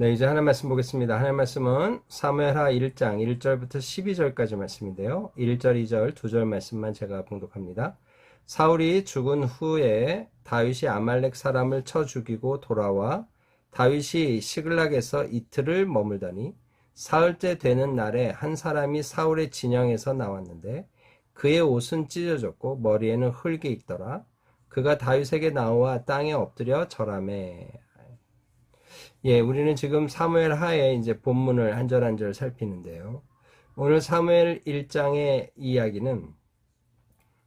네, 이제 하나님 말씀 보겠습니다. 하나님 말씀은 사무엘하 1장 1절부터 12절까지 말씀인데요. 1절, 2절, 2절 말씀만 제가 봉독합니다. 사울이 죽은 후에 다윗이 아말렉 사람을 쳐 죽이고 돌아와 다윗이 시글락에서 이틀을 머물더니 사흘째 되는 날에 한 사람이 사울의 진영에서 나왔는데 그의 옷은 찢어졌고 머리에는 흙이 있더라. 그가 다윗에게 나와 땅에 엎드려 절하매. 예, 우리는 지금 사무엘 하에 이제 본문을 한 절 한 절 살피는데요. 오늘 사무엘 1장의 이야기는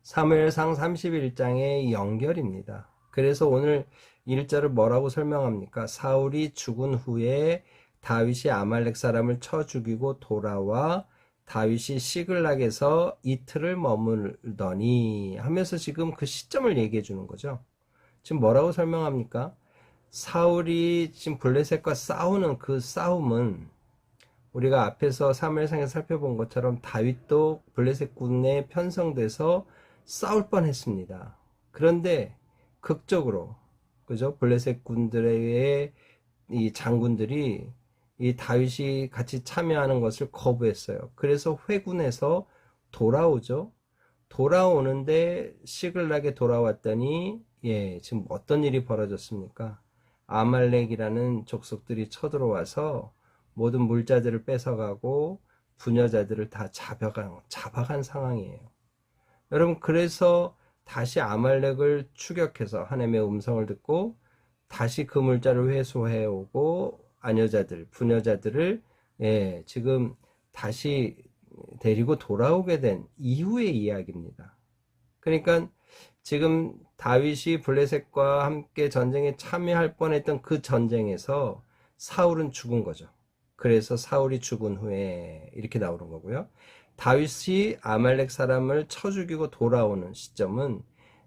사무엘상 31장의 연결입니다. 그래서 오늘 1절을 뭐라고 설명합니까? 사울이 죽은 후에 다윗이 아말렉 사람을 쳐 죽이고 돌아와 다윗이 시글락에서 이틀을 머물더니 하면서 지금 그 시점을 얘기해 주는 거죠. 지금 뭐라고 설명합니까? 사울이 지금 블레셋과 싸우는 그 싸움은 우리가 앞에서 사무엘상에서 살펴본 것처럼 다윗도 블레셋 군에 편성돼서 싸울 뻔했습니다. 그런데 극적으로 그죠? 블레셋 군들의 이 장군들이 이 다윗이 같이 참여하는 것을 거부했어요. 그래서 회군에서 돌아오죠. 돌아오는데 시글락에 돌아왔더니 지금 어떤 일이 벌어졌습니까? 아말렉이라는 족속들이 쳐들어와서 모든 물자들을 뺏어가고 부녀자들을 다 잡아간 상황이에요. 여러분, 그래서 다시 아말렉을 추격해서 하나님의 음성을 듣고 다시 그 물자를 회수해 오고 아녀자들, 부녀자들을 지금 다시 데리고 돌아오게 된 이후의 이야기입니다. 그러니까 지금 다윗이 블레셋과 함께 전쟁에 참여할 뻔했던 그 전쟁에서 사울은 죽은 거죠. 그래서 사울이 죽은 후에 이렇게 나오는 거고요. 다윗이 아말렉 사람을 쳐 죽이고 돌아오는 시점은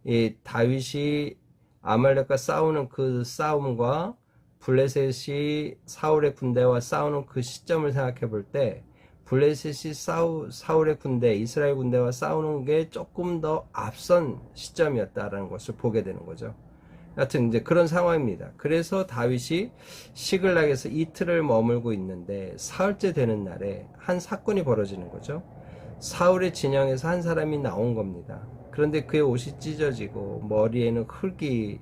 이 다윗이 아말렉과 싸우는 그 싸움과 블레셋이 사울의 군대와 싸우는 그 시점을 생각해 볼 때 블레셋이 사울의 군대, 이스라엘 군대와 싸우는 게 조금 더 앞선 시점이었다라는 것을 보게 되는 거죠. 여하튼 이제 그런 상황입니다. 그래서 다윗이 시글락에서 이틀을 머물고 있는데 사흘째 되는 날에 한 사건이 벌어지는 거죠. 사울의 진영에서 한 사람이 나온 겁니다. 그런데 그의 옷이 찢어지고 머리에는 흙이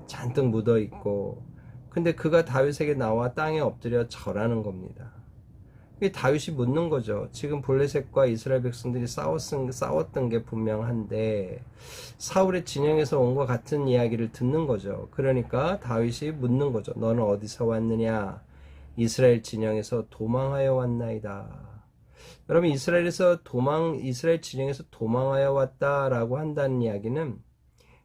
잔뜩 묻어 있고, 근데 그가 다윗에게 나와 땅에 엎드려 절하는 겁니다. 다윗이 묻는 거죠. 지금 블레셋과 이스라엘 백성들이 싸웠던 게 분명한데 사울의 진영에서 온 것 같은 이야기를 듣는 거죠. 그러니까 다윗이 묻는 거죠. 너는 어디서 왔느냐? 이스라엘 진영에서 도망하여 왔나이다. 여러분, 이스라엘 진영에서 도망하여 왔다라고 한다는 이야기는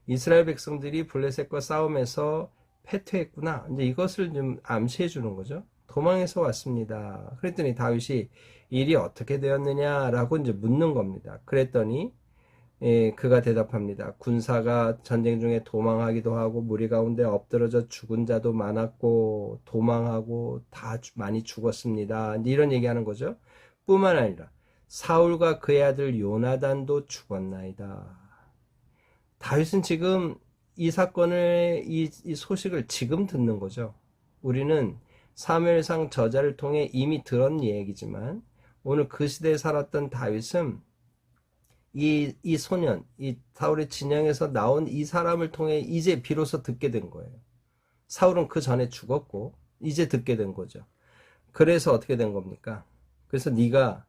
이스라엘 백성들이 블레셋과 싸움에서 패퇴했구나, 이제 이것을 좀 암시해 주는 거죠. 도망해서 왔습니다. 그랬더니 다윗이 일이 어떻게 되었느냐라고 이제 묻는 겁니다. 그랬더니 그가 대답합니다. 군사가 전쟁 중에 도망하기도 하고 무리 가운데 엎드러져 죽은 자도 많았고 도망하고 다 많이 죽었습니다. 이런 얘기하는 거죠. 뿐만 아니라 사울과 그의 아들 요나단도 죽었나이다. 다윗은 지금 이 사건을 이 소식을 지금 듣는 거죠. 우리는 사무엘상 저자를 통해 이미 들은 얘기지만 오늘 그 시대에 살았던 다윗은 이 소년, 이 사울의 진영에서 나온 이 사람을 통해 이제 비로소 듣게 된 거예요. 사울은 그 전에 죽었고 이제 듣게 된 거죠. 그래서 어떻게 된 겁니까? 그래서 네가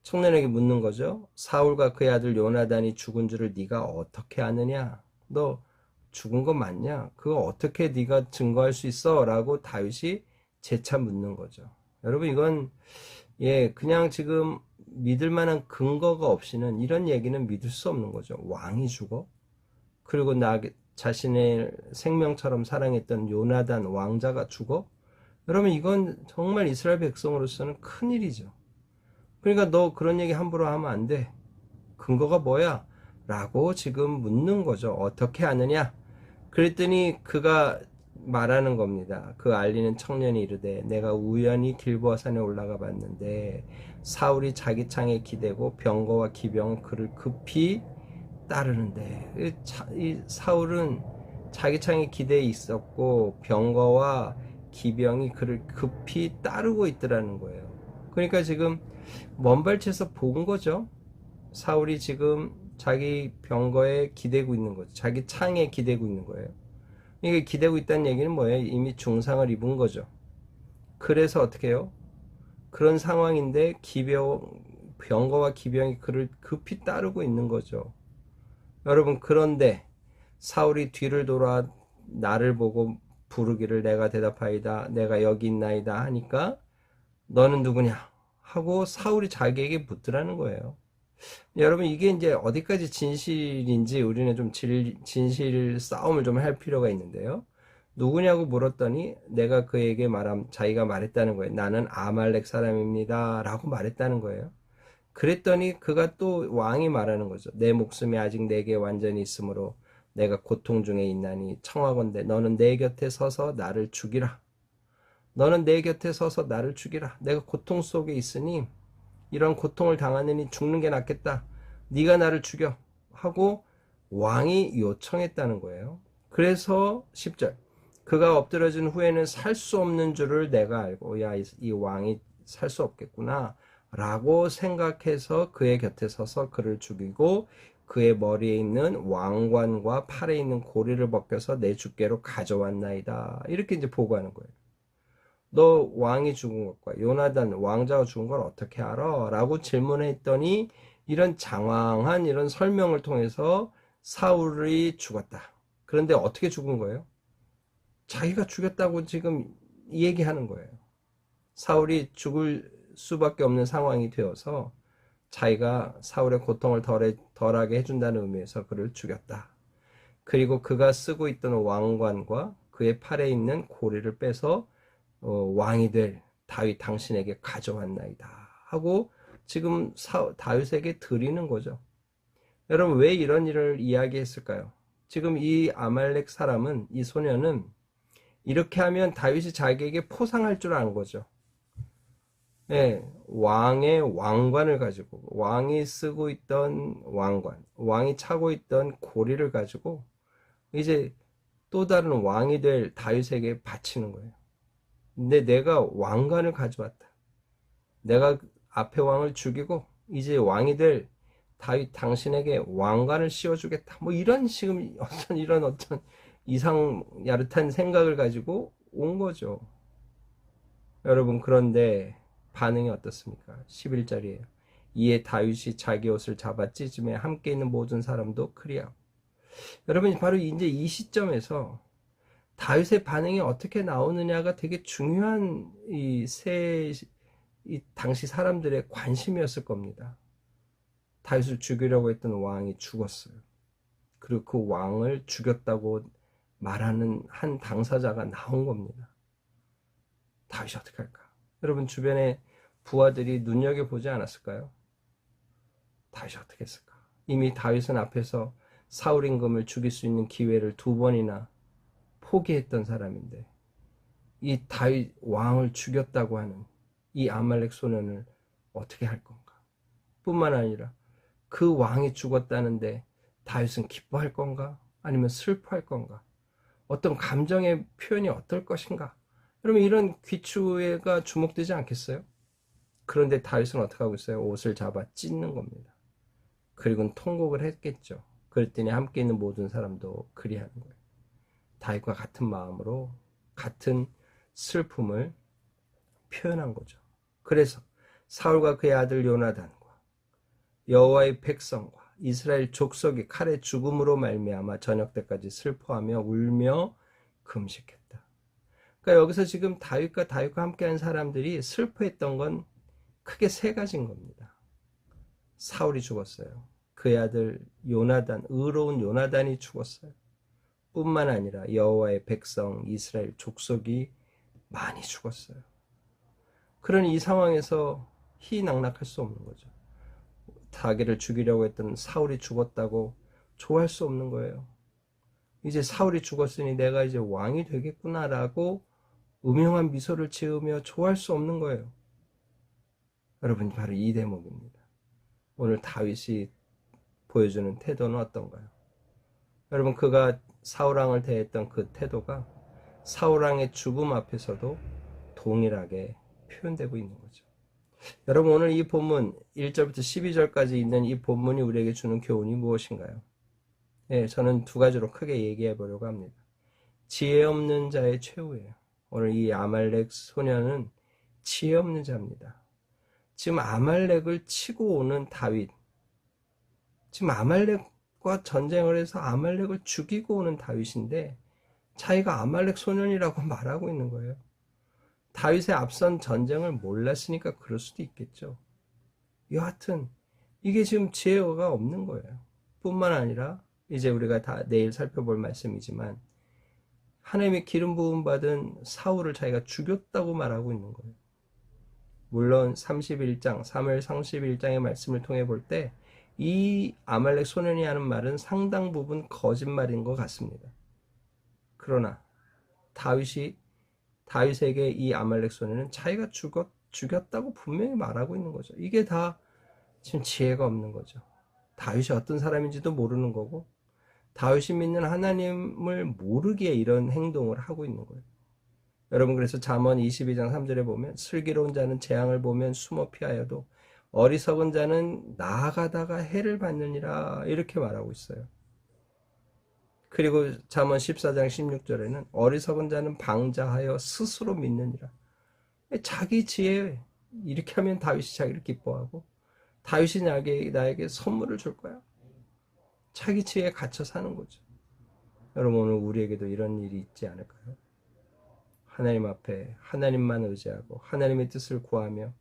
청년에게 묻는 거죠. 사울과 그의 아들 요나단이 죽은 줄을 네가 어떻게 아느냐? 너 죽은 거 맞냐? 그거 어떻게 네가 증거할 수 있어? 라고 다윗이 재차 묻는 거죠. 여러분, 이건 그냥 지금 믿을 만한 근거가 없이는 이런 얘기는 믿을 수 없는 거죠. 왕이 죽어? 그리고 나 자신의 생명처럼 사랑했던 요나단 왕자가 죽어? 여러분, 이건 정말 이스라엘 백성으로서는 큰일이죠. 그러니까 너 그런 얘기 함부로 하면 안 돼. 근거가 뭐야? 라고 지금 묻는 거죠. 어떻게 아느냐? 그랬더니 그가 말하는 겁니다. 그 알리는 청년이 이르되 내가 우연히 길보아산에 올라가 봤는데 사울이 자기 창에 기대고 병거와 기병은 그를 급히 따르는데, 이 사울은 자기 창에 기대에 있었고 병거와 기병이 그를 급히 따르고 있더라는 거예요. 그러니까 지금 먼발치에서 본 거죠. 사울이 지금 자기 병거에 기대고 있는 거죠. 자기 창에 기대고 있는 거예요. 이게 기대고 있다는 얘기는 뭐예요? 이미 중상을 입은 거죠. 그래서 어떻게 해요? 그런 상황인데 병거와 기병이 그를 급히 따르고 있는 거죠. 여러분, 그런데 사울이 뒤를 돌아 나를 보고 부르기를 내가 대답하이다. 내가 여기 있나이다 하니까 너는 누구냐? 하고 사울이 자기에게 묻더라는 거예요. 여러분, 이게 이제 어디까지 진실인지 우리는 좀 진실 싸움을 좀 할 필요가 있는데요. 누구냐고 물었더니 내가 그에게 자기가 말했다는 거예요. 나는 아말렉 사람입니다. 라고 말했다는 거예요. 그랬더니 그가 또 왕이 말하는 거죠. 내 목숨이 아직 내게 완전히 있으므로 내가 고통 중에 있나니 청하건대 너는 내 곁에 서서 나를 죽이라. 너는 내 곁에 서서 나를 죽이라. 내가 고통 속에 있으니 이런 고통을 당하느니 죽는 게 낫겠다. 네가 나를 죽여. 하고 왕이 요청했다는 거예요. 그래서 10절. 그가 엎드려진 후에는 살 수 없는 줄을 내가 알고 야, 이 왕이 살 수 없겠구나 라고 생각해서 그의 곁에 서서 그를 죽이고 그의 머리에 있는 왕관과 팔에 있는 고리를 벗겨서 내 주께로 가져왔나이다. 이렇게 이제 보고하는 거예요. 너 왕이 죽은 것과 요나단 왕자가 죽은 걸 어떻게 알아? 라고 질문했더니 이런 장황한 이런 설명을 통해서 사울이 죽었다. 그런데 어떻게 죽은 거예요? 자기가 죽였다고 지금 얘기하는 거예요. 사울이 죽을 수밖에 없는 상황이 되어서 자기가 사울의 고통을 덜하게 해준다는 의미에서 그를 죽였다. 그리고 그가 쓰고 있던 왕관과 그의 팔에 있는 고리를 빼서 왕이 될 다윗 당신에게 가져왔나이다 하고 지금 다윗에게 드리는 거죠. 여러분, 왜 이런 일을 이야기했을까요? 지금 이 아말렉 사람은, 이 소년은 이렇게 하면 다윗이 자기에게 포상할 줄 아는 거죠. 예, 왕의 왕관을 가지고 왕이 쓰고 있던 왕관, 왕이 차고 있던 고리를 가지고 이제 또 다른 왕이 될 다윗에게 바치는 거예요. 근데 내가 왕관을 가져왔다. 내가 앞에 왕을 죽이고 이제 왕이 될 다윗 당신에게 왕관을 씌워주겠다. 뭐 이런 지금 어떤 이상 야릇한 생각을 가지고 온 거죠. 여러분, 그런데 반응이 어떻습니까? 11절이에요. 이에 다윗이 자기 옷을 잡아 찢으며 함께 있는 모든 사람도 그리하고. 여러분, 바로 이제 이 시점에서 다윗의 반응이 어떻게 나오느냐가 되게 중요한 이 당시 사람들의 관심이었을 겁니다. 다윗을 죽이려고 했던 왕이 죽었어요. 그리고 그 왕을 죽였다고 말하는 한 당사자가 나온 겁니다. 다윗이 어떻게 할까? 여러분, 주변에 부하들이 눈여겨보지 않았을까요? 다윗이 어떻게 했을까? 이미 다윗은 앞에서 사울 임금을 죽일 수 있는 기회를 2번이나 포기했던 사람인데 이 다윗 왕을 죽였다고 하는 이 아말렉 소년을 어떻게 할 건가? 뿐만 아니라 그 왕이 죽었다는데 다윗은 기뻐할 건가? 아니면 슬퍼할 건가? 어떤 감정의 표현이 어떨 것인가? 여러분, 이런 귀추가 주목되지 않겠어요? 그런데 다윗은 어떻게 하고 있어요? 옷을 잡아 찢는 겁니다. 그리고는 통곡을 했겠죠. 그랬더니 함께 있는 모든 사람도 그리하는 거예요. 다윗과 같은 마음으로 같은 슬픔을 표현한 거죠. 그래서 사울과 그의 아들 요나단과 여호와의 백성과 이스라엘 족속이 칼의 죽음으로 말미암아 저녁 때까지 슬퍼하며 울며 금식했다. 그러니까 여기서 지금 다윗과 함께한 사람들이 슬퍼했던 건 크게 3가지인 겁니다. 사울이 죽었어요. 그의 아들 요나단, 의로운 요나단이 죽었어요. 뿐만 아니라 여호와의 백성 이스라엘 족속이 많이 죽었어요. 그런 이 상황에서 희낙낙할 수 없는 거죠. 자기를 죽이려고 했던 사울이 죽었다고 좋아할 수 없는 거예요. 이제 사울이 죽었으니 내가 이제 왕이 되겠구나라고 음흉한 미소를 지으며 좋아할 수 없는 거예요. 여러분, 바로 이 대목입니다. 오늘 다윗이 보여주는 태도는 어떤가요? 여러분, 그가 사울왕을 대했던 그 태도가 사울왕의 죽음 앞에서도 동일하게 표현되고 있는 거죠. 여러분, 오늘 이 본문 1절부터 12절까지 있는 이 본문이 우리에게 주는 교훈이 무엇인가요? 예, 저는 두 가지로 크게 얘기해 보려고 합니다. 지혜 없는 자의 최후예요. 오늘 이 아말렉 소년은 지혜 없는 자입니다. 지금 아말렉을 치고 오는 다윗, 지금 아말렉과 전쟁을 해서 아말렉을 죽이고 오는 다윗인데 자기가 아말렉 소년이라고 말하고 있는 거예요. 다윗의 앞선 전쟁을 몰랐으니까 그럴 수도 있겠죠. 여하튼 이게 지금 지혜가 없는 거예요. 뿐만 아니라 이제 우리가 다 내일 살펴볼 말씀이지만 하나님의 기름 부음 받은 사울을 자기가 죽였다고 말하고 있는 거예요. 물론 31장, 사무엘 31장의 말씀을 통해 볼 때 이 아말렉 소년이 하는 말은 상당 부분 거짓말인 것 같습니다. 그러나 다윗에게 이 아말렉 소년은 자기가 죽였다고 분명히 말하고 있는 거죠. 이게 다 지금 지혜가 없는 거죠. 다윗이 어떤 사람인지도 모르는 거고 다윗이 믿는 하나님을 모르기에 이런 행동을 하고 있는 거예요. 여러분, 그래서 잠언 22장 3절에 보면 슬기로운 자는 재앙을 보면 숨어 피하여도 어리석은 자는 나아가다가 해를 받느니라 이렇게 말하고 있어요. 그리고 잠언 14장 16절에는 어리석은 자는 방자하여 스스로 믿느니라. 자기 지혜, 이렇게 하면 다윗이 자기를 기뻐하고 다윗이 나에게 선물을 줄 거야. 자기 지혜에 갇혀 사는 거죠. 여러분, 오늘 우리에게도 이런 일이 있지 않을까요? 하나님 앞에 하나님만 의지하고 하나님의 뜻을 구하며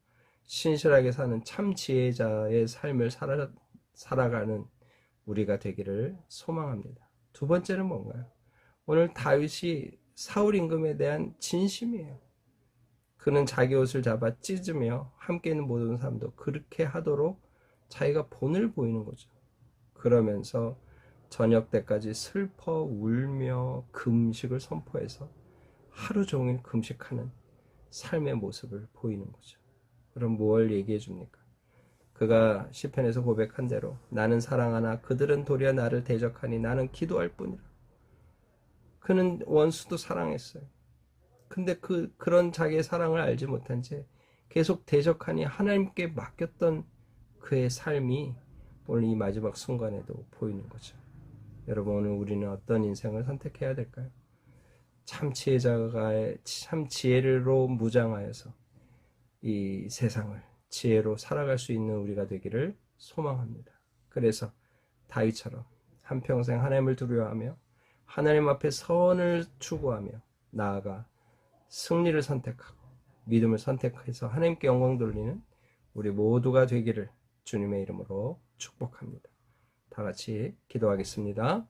신실하게 사는 참 지혜자의 삶을 살아가는 우리가 되기를 소망합니다. 두 번째는 뭔가요? 오늘 다윗이 사울 임금에 대한 진심이에요. 그는 자기 옷을 잡아 찢으며 함께 있는 모든 사람도 그렇게 하도록 자기가 본을 보이는 거죠. 그러면서 저녁 때까지 슬퍼 울며 금식을 선포해서 하루 종일 금식하는 삶의 모습을 보이는 거죠. 그럼 뭘 얘기해 줍니까? 그가 시편에서 고백한 대로 나는 사랑하나 그들은 도리어 나를 대적하니 나는 기도할 뿐이라. 그는 원수도 사랑했어요. 근데 그런 자기의 사랑을 알지 못한 채 계속 대적하니 하나님께 맡겼던 그의 삶이 오늘 이 마지막 순간에도 보이는 거죠. 여러분, 오늘 우리는 어떤 인생을 선택해야 될까요? 참 지혜로 무장하여서 이 세상을 지혜로 살아갈 수 있는 우리가 되기를 소망합니다. 그래서 다윗처럼 한평생 하나님을 두려워하며 하나님 앞에 선을 추구하며 나아가 승리를 선택하고 믿음을 선택해서 하나님께 영광 돌리는 우리 모두가 되기를 주님의 이름으로 축복합니다. 다 같이 기도하겠습니다.